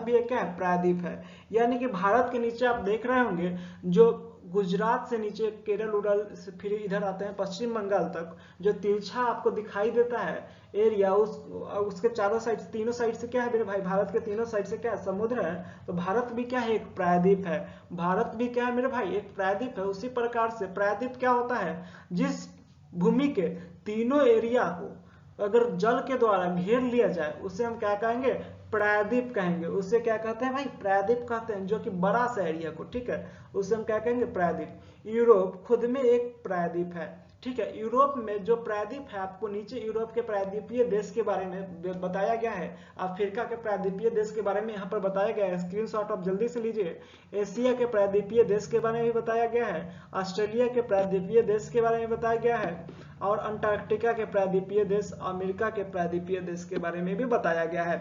[SPEAKER 1] भी एक क्या है, प्रायद्वीप है। यानी कि भारत के नीचे आप देख रहे होंगे, जो गुजरात से नीचे केरल उड़ल फिर इधर आते हैं पश्चिम बंगाल तक, जो तिरछा आपको दिखाई देता है एरिया, उसके चारों साइड, तीनों साइड से क्या है मेरे भाई, भारत के तीनों साइड से क्या है, समुद्र है। तो भारत भी क्या है, एक प्रायद्वीप है। भारत भी क्या है मेरे भाई, एक प्रायद्वीप है। उसी प्रकार से प्रायद्वीप क्या होता है, जिस भूमि के तीनों एरिया को अगर जल के द्वारा घेर लिया जाए, उसे हम क्या कहेंगे, प्रायद्वीप कहेंगे। उसे क्या कहते हैं भाई, प्रायद्वीप कहते हैं, जो कि बड़ा सा एरिया को, ठीक है, उसे हम क्या कहेंगे, प्रायद्वीप। यूरोप खुद में एक प्रायद्वीप है, ठीक है। यूरोप में जो प्रायद्वीप है, आपको नीचे यूरोप के प्रायद्वीपीय देश के बारे में बताया गया है, अफ्रीका के प्रायद्वीपीय देश के बारे में यहाँ पर बताया गया है, स्क्रीनशॉट आप जल्दी से लीजिए। एशिया के प्रायद्वीपीय देश के बारे में बताया गया है, ऑस्ट्रेलिया के प्रायद्वीपीय देश के बारे में बताया गया है, और अंटार्कटिका के प्रायद्वीपीय देश, अमेरिका के प्रायद्वीपीय देश के बारे में भी बताया गया है।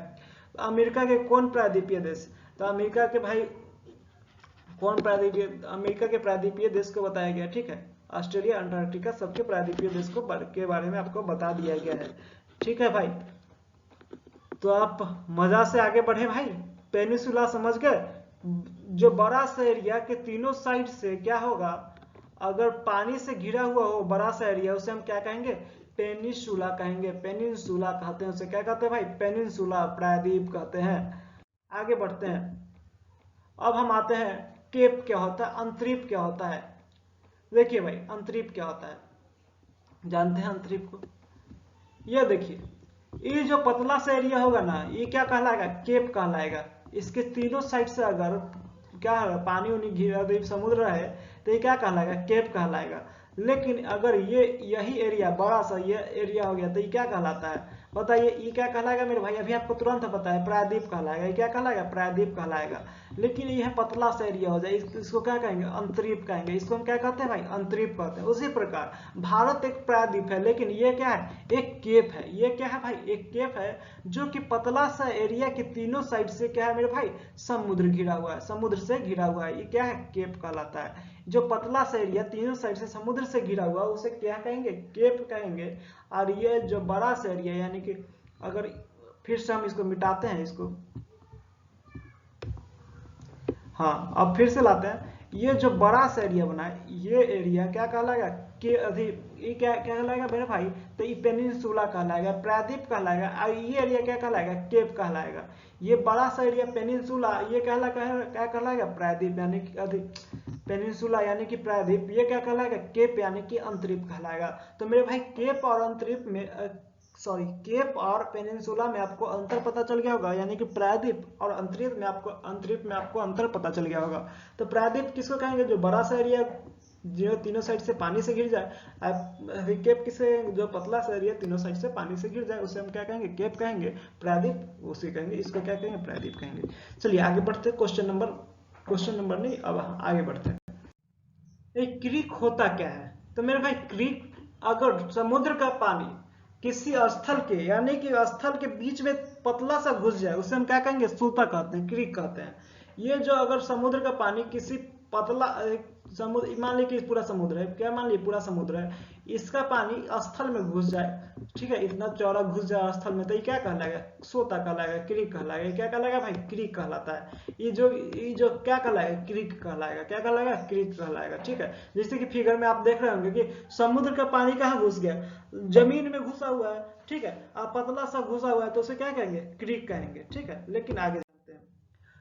[SPEAKER 1] अमेरिका के कौन प्रायद्वीपीय देश, तो अमेरिका के भाई कौन प्रायद्वीपीय, अमेरिका के प्रायद्वीपीय देश को बताया गया, ठीक है। ऑस्ट्रेलिया, अंटार्कटिका सबके प्रायद्वीपीय देश को के बारे में आपको बता दिया गया है, ठीक है भाई। तो आप मजा से आगे बढ़े भाई, पेनिसुला समझ गए। जो बड़ा सा एरिया के तीनों साइड से क्या होगा, अगर पानी से घिरा हुआ हो बड़ा सा एरिया, उसे हम क्या कहेंगे, पेनिसुला कहेंगे। पेनिनसुला कहते हैं उसे, क्या कहते हैं भाई, पेनिनसुला, प्रायद्वीप कहते हैं। आगे बढ़ते हैं, अब हम आते हैं केप क्या होता है, अंतरीप क्या होता है। देखिए भाई अंतरीप क्या होता है, जानते हैं अंतरीप को, ये देखिए, ये जो पतला सा एरिया होगा ना, ये क्या कहलाएगा, केप कहलाएगा। इसके तीनों साइड से अगर क्या है, पानी उनी घिरा समुद्र है, तो ये क्या कहलाएगा, केप कहलाएगा। लेकिन अगर ये यही एरिया बड़ा सा ये एरिया हो गया, तो ये क्या कहलाता है, बताइए, ये क्या कहलाएगा मेरे भाई, अभी आपको तुरंत पता है, प्रायद्वीप कहलाएगा। ये क्या कहलाएगा, प्रायद्वीप कहलाएगा। लेकिन यह पतला सा एरिया हो जाए, इसको क्या कहेंगे, अंतरीप कहेंगे। इसको हम क्या कहते हैं भाई, अंतरीप कहते हैं। उसी प्रकार भारत एक प्रायद्वीप है, लेकिन ये क्या है, एक केप है। ये क्या है भाई, एक केप है, जो कि पतला सा एरिया के तीनों साइड से क्या है मेरे भाई, समुद्र घिरा हुआ है, समुद्र से घिरा हुआ है। ये क्या है, केप कहलाता है। जो पतला सा एरिया तीनों साइड से समुद्र से घिरा हुआ, उसे क्या कहेंगे, केप कहेंगे। और ये जो बड़ा सा एरिया, यानी कि अगर फिर से हम इसको मिटाते हैं, इसको, हाँ अब फिर से लाते हैं। ये जो बड़ा सा एरिया बना है ये एरिया क्या कहलाएगा, के अधिक, ये क्या क्या कहलाएगा मेरे भाई, तो ये पेनिनसुला कहलाएगा, प्रायद्वीप कहलाएगा, और ये एरिया क्या कहलाएगा, केप कहलाएगा। ये बड़ा सा एरिया पेनिनसुला ये क्या कहलाएगा, प्रायद्वीप यानी कि अधिक, पेनिनसुला यानी कि प्रायद्वीप, ये क्या कहलाएगा, केप यानी कि अंतरिप कहलाएगा। तो मेरे भाई केप और अंतरिप में केप और पेनिनसुला में आपको अंतर पता चल गया होगा, यानी कि प्रायद्वीप और अंतरिप में आपको अंतर पता चल गया होगा। तो प्रायद्वीप किसको कहेंगे, जो बड़ा सा एरिया जो तीनों साइड से पानी से घिर जाए, केप किसे, जो पतला सा एरिया तीनों साइड से पानी से घिर जाए उसे हम क्या कहेंगे, केप कहेंगे। प्रायद्वीप उसे कहेंगे, इसको क्या कहेंगे, प्रायद्वीप कहेंगे। चलिए आगे बढ़ते हैं, क्वेश्चन नंबर नहीं, अब आगे बढ़ते हैं। एक क्रीक होता क्या है, तो मेरे भाई क्रीक, अगर समुद्र का पानी किसी स्थल के यानी कि स्थल के बीच में पतला सा घुस जाए उसे हम क्या कहेंगे, सूता कहते हैं, क्रीक कहते हैं। ये जो अगर समुद्र का पानी किसी पतला समुद्र, मान लीजिए पूरा समुद्र है, क्या मान लीजिए पूरा समुद्र है, इसका पानी स्थल में घुस जाए, ठीक है, इतना चौड़ा घुस जाए स्थल में, तो ये क्या कहलाएगा, सोता कहलाएगा, क्रीक कहलाएगा। क्या कहलाएगा भाई, क्रीक कहलाता है। ये जो क्या कहलाएगा, क्रीक कहलाएगा। क्या कहलाएगा, क्रीक कहलाएगा। ठीक है, जैसे कि फिगर में आप देख रहे होंगे कि समुद्र का पानी कहाँ घुस गया, जमीन में घुसा हुआ है, ठीक है, पतला सा घुसा हुआ है, तो उसे क्या कहेंगे, क्रीक कहेंगे। ठीक है, लेकिन आगे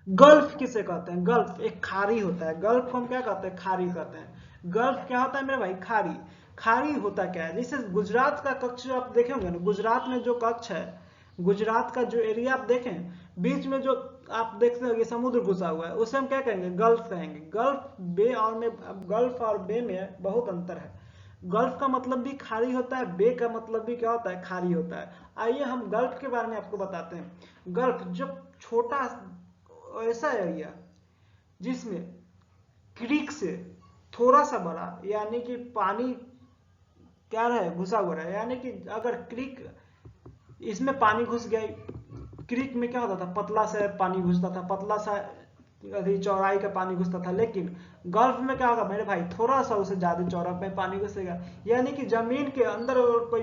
[SPEAKER 1] गल्फ किसे कहते हैं, गल्फ एक खाड़ी होता है, गल्फ को हम क्या कहते हैं, खाड़ी कहते हैं। गल्फ क्या होता है मेरे भाई, खाड़ी। खाड़ी होता क्या है, जैसे गुजरात का कच्छ आप देखे होंगे ना, गुजरात में जो कच्छ है, गुजरात का जो एरिया आप देखें, बीच में जो आप देखते होंगे समुद्र घुसा हुआ है, उसे हम क्या कहेंगे, गल्फ कहेंगे। गल्फ और बे में बहुत अंतर है। गल्फ का मतलब भी खाड़ी होता है, बे का मतलब भी क्या होता है, खाड़ी होता है। आइए हम गल्फ के बारे में आपको बताते हैं। गल्फ जब छोटा ऐसा एरिया जिसमें क्रीक से थोड़ा सा बड़ा यानी कि पानी क्या रहे, घुसा हुआ रहे, यानी कि अगर क्रीक इसमें पानी घुस गया, क्रीक में क्या होता था, पतला सा पानी घुसता था, पतला सा चौड़ाई का पानी घुसता था, लेकिन गल्फ में क्या होगा मेरे भाई, थोड़ा सा उसे ज्यादा चौड़ा में पानी घुसेगा, यानी कि जमीन के अंदर कोई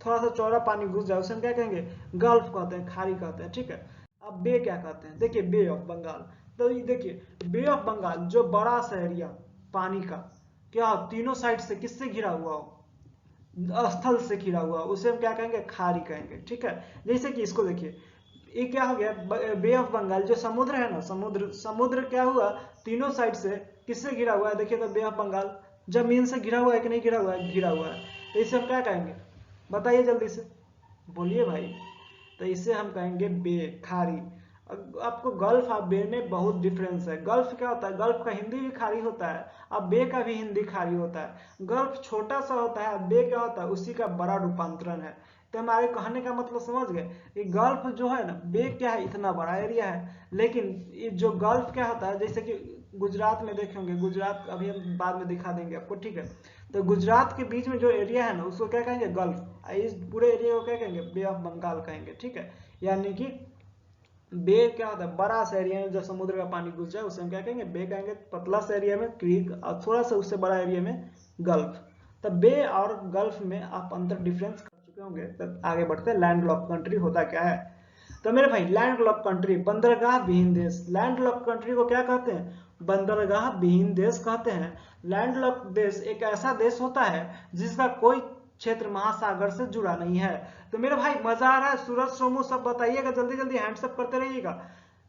[SPEAKER 1] थोड़ा सा चौड़ा पानी घुस जाए उसे हम क्या कहेंगे, गल्फ कहते हैं, खाड़ी कहते हैं। ठीक है, अब बे क्या कहते हैं, देखिए बे ऑफ बंगाल। तो ये देखिए बे ऑफ बंगाल जो बड़ा सा एरिया पानी का क्या तीनों साइड से किससे घिरा हुआ हो, स्थल से घिरा हुआ, उसे हम क्या कहेंगे, खाड़ी कहेंगे। ठीक है, जैसे कि इसको देखिए, ये क्या हो गया, बे ऑफ बंगाल जो समुद्र है ना, समुद्र क्या हुआ, तीनों साइड से किससे घिरा हुआ है, देखिए तो बे ऑफ बंगाल जमीन से घिरा हुआ है कि नहीं घिरा हुआ है, घिरा हुआ है। तो इसे हम क्या कहेंगे, बताइए जल्दी से, बोलिए भाई। तो इसे हम कहेंगे बे, खाड़ी। आपको गल्फ और बे में बहुत डिफरेंस है। गल्फ क्या होता है, गल्फ का हिंदी भी खाड़ी होता है, अब बे का भी हिंदी खाड़ी होता है। गल्फ छोटा सा होता है, बे क्या होता है, उसी का बड़ा रूपांतरण है। तो हमारे कहने का मतलब समझ गए, ये गल्फ जो है ना, बे क्या है, इतना बड़ा एरिया है, लेकिन ये जो गल्फ क्या होता है, जैसे कि गुजरात में देखे होंगे, गुजरात अभी हम बाद में दिखा देंगे आपको। ठीक है, तो गुजरात के बीच में जो एरिया है ना, उसको क्या कहेंगे, गल्फ। इस पूरे एरिया को क्या कहेंगे, बे ऑफ बंगाल कहेंगे। ठीक है, यानी कि बे क्या होता है, बड़ा सा एरिया में जब समुद्र का पानी घुस जाए उसे हम क्या कहेंगे, बे कहेंगे। पतला सा एरिया में क्रीक, और थोड़ा सा उससे बड़ा एरिया में गल्फ। तब बे और गल्फ में आप अंतर डिफरेंस कर चुके होंगे। तब आगे बढ़ते हैं, लैंड लॉक कंट्री होता क्या है। तो मेरे भाई लैंड लॉक कंट्री, बंदरगाह विहीन देश। लैंड लॉक कंट्री को क्या कहते हैं, बंदरगाह विहीन देश कहते हैं। लैंड लॉक देश एक ऐसा देश होता है जिसका कोई क्षेत्र महासागर से जुड़ा नहीं है। तो मेरे भाई मजा आ रहा है, सूरज सोमू सब बताइएगा, जल्दी जल्दी हैंड्सअप करते रहिएगा।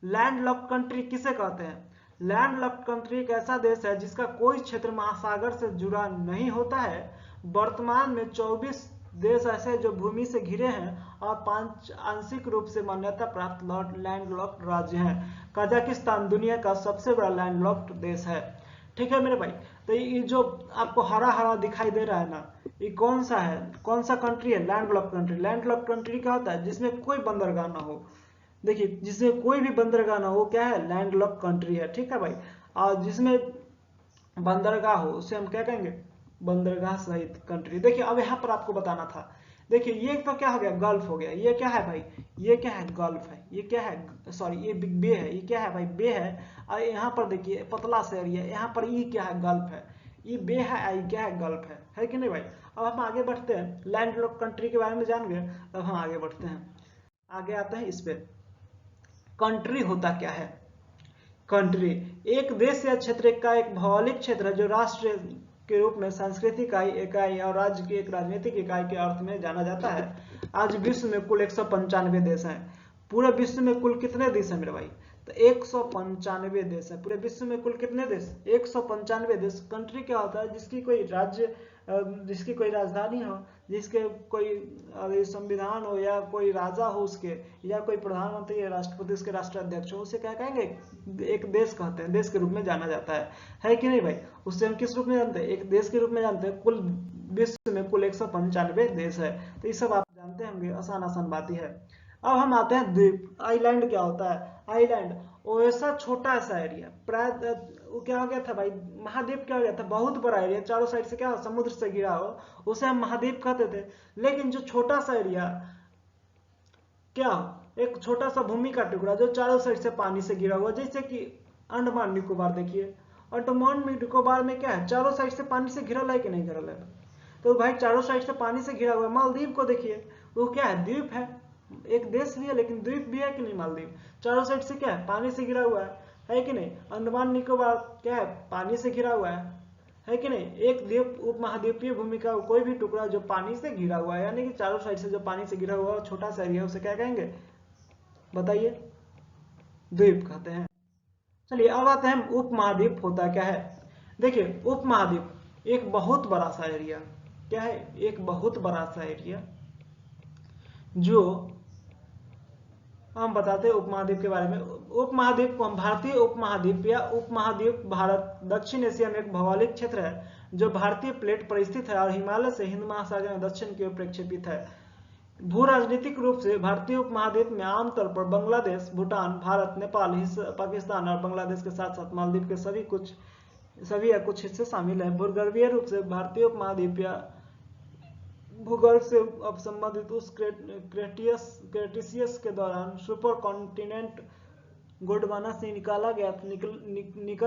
[SPEAKER 1] लैंड लॉक कंट्री किसे कहते हैं, लैंड लॉक कंट्री एक ऐसा देश है जिसका कोई क्षेत्र महासागर से जुड़ा नहीं होता है। वर्तमान में 24 देश ऐसे जो भूमि से घिरे हैं और 5 आंशिक रूप से मान्यता प्राप्त लैंड लॉक्ड राज्य हैं। कजाकिस्तान दुनिया का सबसे बड़ा लैंड लॉक्ड देश है। ठीक है मेरे भाई, तो ये जो आपको हरा हरा दिखाई दे रहा है ना, ये कौन सा है, कौन सा कंट्री है, land locked country. Land locked country क्या होता है, जिसमें कोई बंदरगाह ना हो। देखिए जिसमें कोई भी बंदरगाह ना हो क्या है, लैंड लॉक्ड कंट्री है। ठीक है भाई, और जिसमें बंदरगाह हो उसे हम क्या कहेंगे, बंदरगाह सहित कंट्री। देखिए अब यहाँ पर आपको बताना था, देखिए ये तो क्या हो गया, गल्फ हो गया। ये क्या है भाई, ये क्या है, गल्फ है। ये क्या है, सॉरी ये बे है। ये क्या है भाई, बे है। और यहाँ पर देखिए पतला सा एरिया, यहाँ पर ये क्या है, गल्फ है। ये बे है, ये क्या है, गल्फ है कि नहीं भाई। अब हम आगे बढ़ते हैं, लैंड लॉक कंट्री के बारे में जान गए, अब हम आगे बढ़ते हैं। आगे आते हैं इस पे, कंट्री होता क्या है। कंट्री एक देश या क्षेत्र का एक भौगोलिक क्षेत्र है जो राष्ट्र के रूप में सांस्कृतिक इकाई और राज्य की एक राजनीतिक इकाई के अर्थ में जाना जाता है। आज विश्व में कुल 195 देश हैं। पूरे विश्व में कुल कितने देश हैं मेरे भाई? तो 195 देश है पूरे विश्व में। कुल कितने देश? 195 देश। कंट्री क्या होता है? जिसकी कोई राज्य, जिसकी कोई राजधानी हो, जिसके कोई संविधान हो, या कोई राजा हो उसके, या कोई प्रधानमंत्री या राष्ट्रपति उसके राष्ट्राध्यक्ष हो, उसे क्या कहेंगे? एक देश कहते हैं, देश के रूप में जाना जाता है कि नहीं भाई? उससे हम किस रूप में जानते हैं? एक देश के रूप में जानते हैं। कुल विश्व में कुल 195 देश है। तो ये सब आप जानते होंगे, आसान आसान बात ही है। अब हम आते हैं द्वीप। आइलैंड क्या होता है? आइलैंड वैसा छोटा सा एरिया, प्राय वो क्या हो गया था भाई? महाद्वीप क्या हो गया था? बहुत बड़ा एरिया, चारों साइड से क्या समुद्र से घिरा हो, उसे हम महाद्वीप कहते थे। लेकिन जो छोटा सा एरिया क्या, एक छोटा सा भूमि का टुकड़ा जो चारों साइड से पानी से घिरा हुआ, जैसे कि अंडमान निकोबार देखिए। अंडमान निकोबार में क्या है? चारों साइड से पानी से घिरा है कि नहीं घिरा है? तो भाई चारों साइड से पानी से घिरा हुआ है। मालदीव को देखिए, वो क्या है? द्वीप है, एक देश भी है लेकिन द्वीप भी है कि नहीं? मालदीव चारों साइड से क्या है? पानी से घिरा हुआ है कि नहीं? अंडमान निकोबार क्या है? पानी से घिरा हुआ है कि नहीं? एक द्वीप उपमहाद्वीपीय भूमि का कोई भी टुकड़ा जो पानी से घिरा हुआ है, यानी कि चारों साइड से जो पानी से घिरा हुआ है, छोटा सा एरिया, उसे क्या कहेंगे? बताइए। द्वीप कहते हैं। चलिए अब आते हैं उपमहाद्वीप होता क्या है। देखिए उपमहाद्वीप एक बहुत बड़ा सा एरिया, क्या है? एक बहुत बड़ा सा एरिया जो हम बताते हैं उपमहाद्वीप के बारे में। उपमहाद्वीप को हम भारतीय उपमहाद्वीप या उपमहाद्वीप भारत दक्षिण एशिया में एक भौगोलिक क्षेत्र है जो भारतीय प्लेट पर स्थित है और हिमालय से हिंद महासागर में दक्षिण की ओर प्रक्षेपित है। भू राजनीतिक रूप से भारतीय उपमहाद्वीप में आमतौर पर बांग्लादेश, भूटान, भारत, नेपाल, पाकिस्तान और बांग्लादेश के साथ साथ मालदीव के सभी या कुछ हिस्से शामिल है। भूगर्भीय रूप से भारतीय उपमहाद्वीप या भूगर्भ से अब संबंधित उस क्रेटिसियस के दौरान सुपर कॉन्टिनेंट गोंडवाना से निकल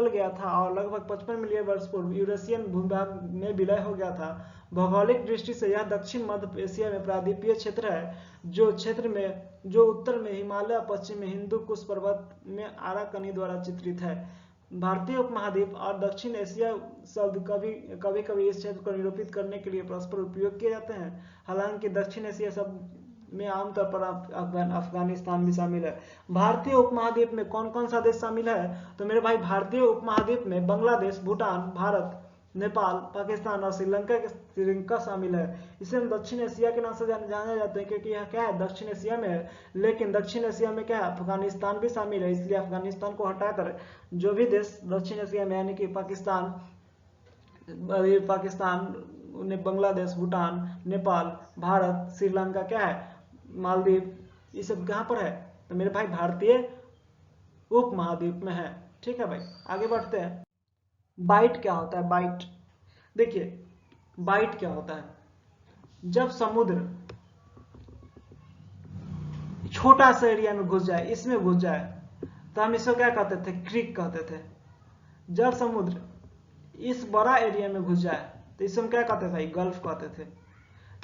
[SPEAKER 1] गया था और लगभग 55 मिलियन वर्ष पूर्व यूरेशियन भूभाग में विलय हो गया था। भौगोलिक दृष्टि से यह दक्षिण मध्य एशिया में प्रायद्वीपीय क्षेत्र है, जो उत्तर में हिमालय, पश्चिम में हिंदू कुश पर्वत में आराकनी द्वारा चित्रित है। भारतीय उपमहाद्वीप और दक्षिण एशिया शब्द कभी कभी इस क्षेत्र को निरूपित करने के लिए परस्पर उपयोग किए जाते हैं। हालांकि दक्षिण एशिया शब्द में आमतौर पर अफगानिस्तान भी शामिल है। भारतीय उपमहाद्वीप में कौन कौन सा देश शामिल है? तो मेरे भाई भारतीय उपमहाद्वीप में बांग्लादेश, भूटान, भारत, नेपाल, पाकिस्तान और श्रीलंका शामिल है। इसे हम दक्षिण एशिया के नाम से जाने जाते हैं क्योंकि यह क्या है? दक्षिण एशिया में है। लेकिन दक्षिण एशिया में क्या है? अफगानिस्तान भी शामिल है, इसलिए अफगानिस्तान को हटाकर जो भी देश दक्षिण एशिया में, यानी कि पाकिस्तान, बांग्लादेश, भूटान, नेपाल, भारत, श्रीलंका, क्या है? मालदीव, ये सब कहां पर है? तो मेरे भाई भारतीय उपमहाद्वीप में है। ठीक है भाई, आगे बढ़ते हैं। बाइट क्या होता है? बाइट देखिए, बाइट क्या होता है? जब समुद्र छोटा सा एरिया में घुस जाए, इसमें घुस जाए, तो हम इसको क्या कहते थे? क्रीक कहते थे। जब समुद्र इस बड़ा एरिया में घुस जाए तो इसे हम क्या कहते थे भाई? गल्फ कहते थे।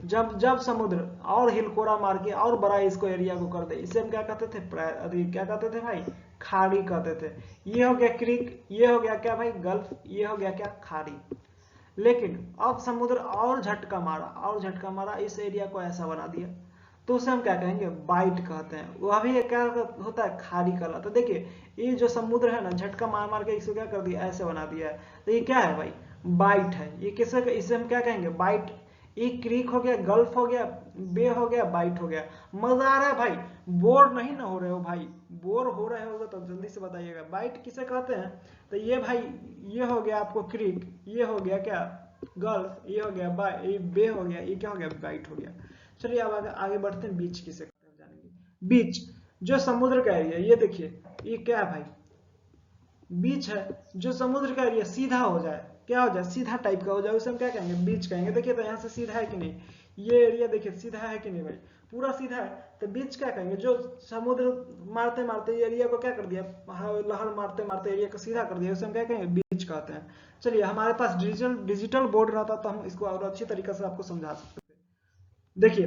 [SPEAKER 1] जब समुद्र और हिलकोरा मार के और बड़ा इसको एरिया को कर दे, इसे हम क्या कहते थे? क्या कहते थे भाई? खाड़ी कहते थे। ये हो गया क्रीक, ये हो गया क्या भाई? गल्फ, ये हो गया क्या? खाड़ी। लेकिन अब समुद्र और झटका मारा, इस एरिया को ऐसा बना दिया, तो उसे हम क्या कहेंगे? बाइट कहते हैं। वह भी क्या होता है? खाड़ी कहलाता है। देखिए ये जो समुद्र है ना, झटका मार मार के इसको क्या कर दिया? ऐसे बना दिया है, तो ये क्या है भाई? बाइट है। ये किसे, इसे हम क्या कहेंगे? बाइट। एक क्रीक हो गया, गल्फ हो गया, बे हो गया, बाइट हो गया। मजा आ रहा है भाई? बोर नहीं ना हो रहे हो भाई? बोर हो रहे हो तो जल्दी से बताइएगा, बाइट किसे कहते हैं? तो ये भाई, ये हो गया आपको क्रीक, ये हो गया क्या? गल्फ, ये हो गया बे हो गया, ये क्या हो गया? बाइट हो गया। चलिए अब आगे बढ़ते हैं। बीच किसे कहते हैं जानेंगे। बीच जो समुद्र का एरिया, ये देखिए ये क्या है भाई? बीच है। जो समुद्र का एरिया सीधा हो जाए, क्या हो जाए? सीधा टाइप का हो जाए, उसे हम क्या कहेंगे? बीच कहेंगे। देखिए तो यहाँ से सीधा है कि नहीं? ये एरिया देखिए सीधा है कि नहीं भाई? पूरा सीधा है, तो बीच क्या कहेंगे? जो समुद्र मारते मारते एरिया को क्या कर दिया? लहर मारते मारते एरिया को सीधा कर दिया, उसे हम क्या कहेंगे? बीच कहते हैं। चलिए हमारे पास डिजिटल बोर्ड रहता तो हम इसको और अच्छी तरीके से आपको समझा सकते थे। देखिए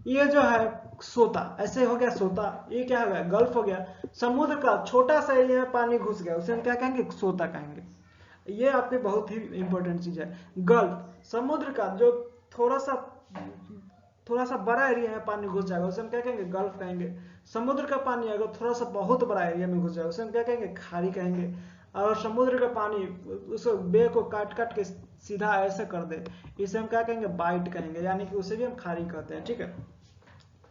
[SPEAKER 1] ये जो है सोता, ऐसे हो गया सोता, ये क्या हो गया गल्फ हो गया। समुद्र का छोटा सा एरिया में पानी घुस गया, उसे हम क्या कहेंगे सोता कहेंगे। ये आपके बहुत ही इंपॉर्टेंट चीज है। गल्फ समुद्र का जो थोड़ा सा थोड़ा सा बड़ा एरिया में पानी घुस जाएगा उसे हम क्या कहेंगे गल्फ कहेंगे। समुद्र का पानी अगर थोड़ा सा बहुत बड़ा एरिया में घुस जाएगा उसे हम क्या कहेंगे खाड़ी कहेंगे। और समुद्र का पानी उस बे को काट काट के सीधा ऐसे कर दे, इसे हम क्या कहेंगे बाइट कहेंगे, यानी कि उसे भी हम खाड़ी कहते हैं। ठीक है,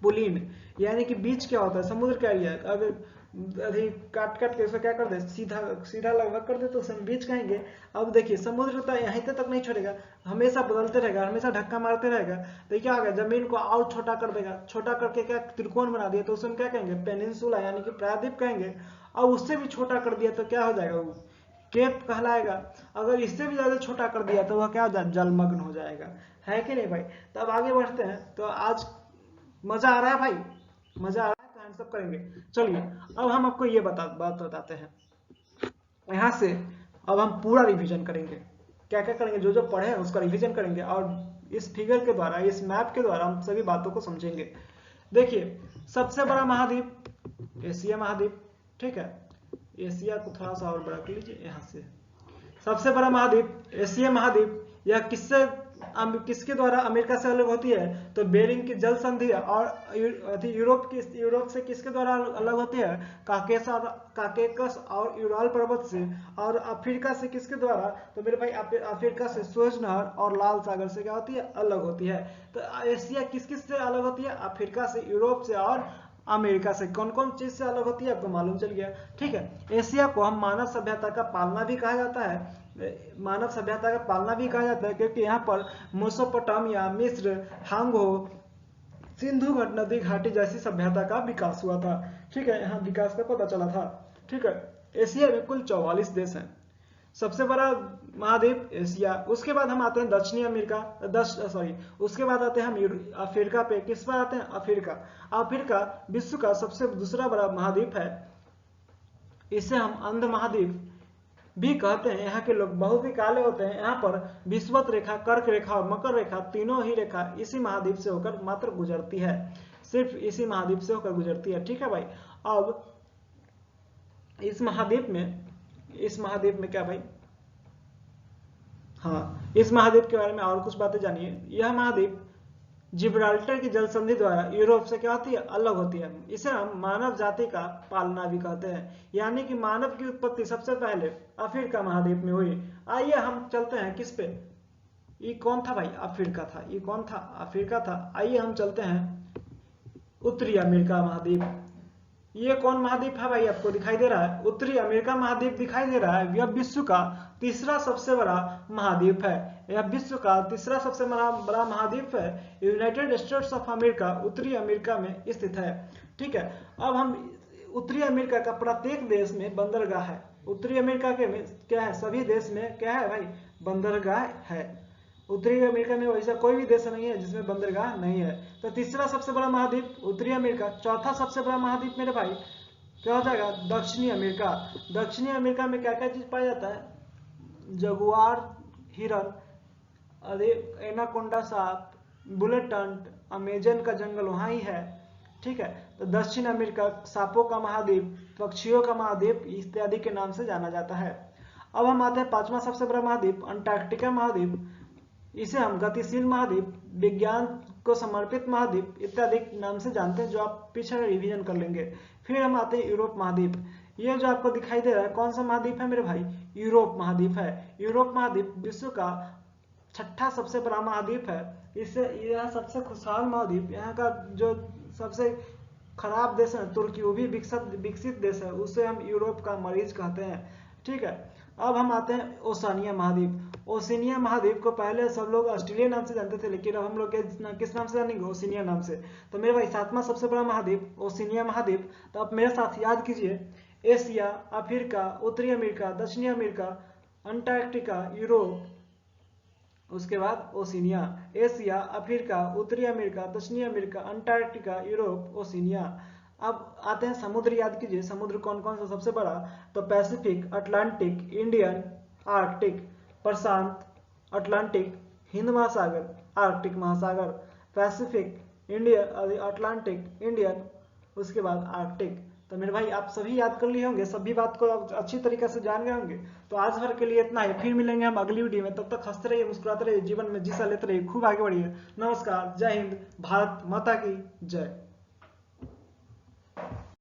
[SPEAKER 1] पुलीन यानी कि बीच क्या होता है समुद्र का एरिया, अगर अभी काट काट के उसको क्या कर दे सीधा सीधा लगभग कर दे तो उसे हम बीच कहेंगे। अब देखिए समुद्र तो यहीं तक नहीं छोड़ेगा, हमेशा बदलते रहेगा, हमेशा धक्का मारते रहेगा, तो क्या होगा जमीन को और छोटा कर देगा, छोटा करके क्या त्रिकोण बना दिया तो उसे हम क्या कहेंगे पेनिनसुला यानी कि प्रायद्वीप कहेंगे। और उससे भी छोटा कर दिया तो क्या हो जाएगा वो केप कहलाएगा। अगर इससे भी ज्यादा छोटा कर दिया तो वह क्या हो जाएगा जलमग्न हो जाएगा, है कि नहीं भाई। तो अब आगे बढ़ते हैं। तो आज मजा आ रहा है भाई, मजा आ रहा है तो हैंड्स अप करेंगे। चलिए अब हम आपको ये बात बताते हैं। यहाँ से अब हम पूरा रिवीजन करेंगे, क्या क्या करेंगे, जो जो पढ़े हैं उसका रिवीजन करेंगे और इस फिगर के द्वारा इस मैप के द्वारा हम सभी बातों को समझेंगे। देखिए सबसे बड़ा महाद्वीप एशिया महाद्वीप, ठीक है, एशिया को थोड़ा सा और बड़ा कर लीजिए यहाँ से। सबसे बड़ा महाद्वीप एशिया महाद्वीप, यह किसके द्वारा अमेरिका से अलग होती है, तो बेरिंग की जल संधि। और यूरोप से किसके द्वारा अलग होती है, काकेकस और यूराल पर्वत से। और अफ्रीका से किसके द्वारा, तो मेरे भाई अफ्रीका से सुएज नहर और लाल सागर से क्या होती है अलग होती है। तो एशिया किस किस से अलग होती है, अफ्रीका से, यूरोप से और अमेरिका से। कौन कौन चीज से अलग होती है आपको मालूम चल गया। ठीक है, एशिया को हम मानव सभ्यता का पालना भी कहा जाता है, मानव सभ्यता का पालना भी कहा जाता है, क्योंकि यहाँ पर मेसोपोटामिया, मिस्र, हांगो, सिंधु नदी घाटी जैसी सभ्यता का विकास हुआ था। ठीक है, यहाँ विकास का पता चला था। ठीक है, एशिया में कुल 44 देश हैं। सबसे बड़ा महाद्वीप एशिया, उसके बाद हम आते हैं दक्षिणी अमेरिका, उसके बाद आते हैं हम अफ्रीका पे। किस पर आते हैं, अफ्रीका। अफ्रीका विश्व का सबसे दूसरा बड़ा महाद्वीप है, इसे हम अंध महाद्वीप भी कहते हैं। यहाँ के लोग बहुत ही काले होते हैं। यहाँ पर विषुवत रेखा, कर्क रेखा और मकर रेखा तीनों ही रेखा इसी महाद्वीप से होकर मात्र गुजरती है, सिर्फ इसी महाद्वीप से होकर गुजरती है। ठीक है भाई, अब इस महाद्वीप में क्या भाई, हाँ इस महाद्वीप के बारे में और कुछ बातें जानिए। यह महाद्वीप जिब्राल्टर की जल संधि द्वारा यूरोप से क्या होती है अलग होती है। इसे हम मानव जाति का पालना भी कहते हैं, यानी कि मानव की उत्पत्ति सबसे पहले अफ्रीका महाद्वीप में हुई। आइए हम चलते हैं किस पे, ये कौन था भाई, अफ्रीका था। ये कौन था, अफ्रीका था। आइए हम चलते हैं उत्तरी अमेरिका महाद्वीप। ये कौन महाद्वीप है भाई, आपको दिखाई दे रहा है, उत्तरी अमेरिका महाद्वीप दिखाई दे रहा है। यह विश्व का तीसरा सबसे बड़ा महाद्वीप है, यह विश्व का तीसरा सबसे बड़ा महाद्वीप है। यूनाइटेड स्टेट्स ऑफ अमेरिका उत्तरी अमेरिका में स्थित है। ठीक है, अब हम उत्तरी अमेरिका का प्रत्येक देश में बंदरगाह है। उत्तरी अमेरिका के में क्या है, सभी देश में क्या है भाई, बंदरगाह है। उत्तरी अमेरिका में वैसा कोई भी देश नहीं है जिसमें बंदरगाह नहीं है। तो तीसरा सबसे बड़ा महाद्वीप उत्तरी अमेरिका। चौथा सबसे बड़ा महाद्वीप मेरे भाई क्या हो जाएगा, दक्षिणी अमेरिका। दक्षिणी अमेरिका में क्या क्या चीज पाया जाता है, जगुआर हिरन, एनाकोंडा सांप, बुलेट टंट, अमेजन का जंगल वहाँ ही है। ठीक है, तो दक्षिण अमेरिका सांपों का महाद्वीप, पक्षियों का महाद्वीप इत्यादि के नाम से जाना जाता है। अब हम आते हैं पांचवा सबसे बड़ा महाद्वीप अंटार्कटिका महाद्वीप। इसे हम गतिशील महाद्वीप, विज्ञान को समर्पित महाद्वीप इत्यादि नाम से जानते हैं, जो आप पीछे रिवीजन कर लेंगे। फिर हम आते हैं यूरोप महाद्वीप। ये जो आपको दिखाई दे रहा है कौन सा महाद्वीप है मेरे भाई, यूरोप महाद्वीप है। यूरोप महाद्वीप विश्व का छठा सबसे बड़ा महाद्वीप है। इससे यह सबसे खुशहाल महाद्वीप, यहाँ का जो सबसे खराब देश है तुर्की, वो भी विकसित देश है, उसे हम यूरोप का मरीज कहते हैं। ठीक है, अब हम आते हैं ओशानिया महाद्वीप। ओशिनिया महाद्वीप को पहले सब लोग ऑस्ट्रेलिया नाम से जानते थे, लेकिन अब हम लोग किस नाम से जानेंगे, ओशिनिया नाम से। तो मेरे भाई सातवां सबसे बड़ा महाद्वीप ओशिनिया महाद्वीप। तो आप मेरे साथ याद कीजिए, एशिया, अफ्रीका, उत्तरी अमेरिका, दक्षिणी अमेरिका, अंटार्कटिका, यूरोप, उसके बाद ओशिनिया। एशिया, अफ्रीका, उत्तरी अमेरिका, दक्षिणी अमेरिका, अंटार्कटिका, यूरोप, ओशिनिया। अब आते हैं समुद्र, याद कीजिए समुद्र कौन कौन सा सबसे बड़ा, तो पैसिफिक, अटलांटिक, इंडियन, आर्कटिक, प्रशांत, अटलांटिक, हिंद महासागर, आर्कटिक महासागर, पैसिफिक, इंडियन, अटलांटिक, इंडियन, उसके बाद आर्कटिक। तो मेरे भाई आप सभी याद कर लिए होंगे, सभी बात को आप अच्छी तरीके से जान गए होंगे। तो आज भर के लिए इतना ही, फिर मिलेंगे हम अगली वीडियो में। तब तक हंसते रहिए, मुस्कुराते रहिए, जीवन में जिसा लेते रहिए, खूब आगे बढ़िए। नमस्कार, जय हिंद, भारत माता की जय।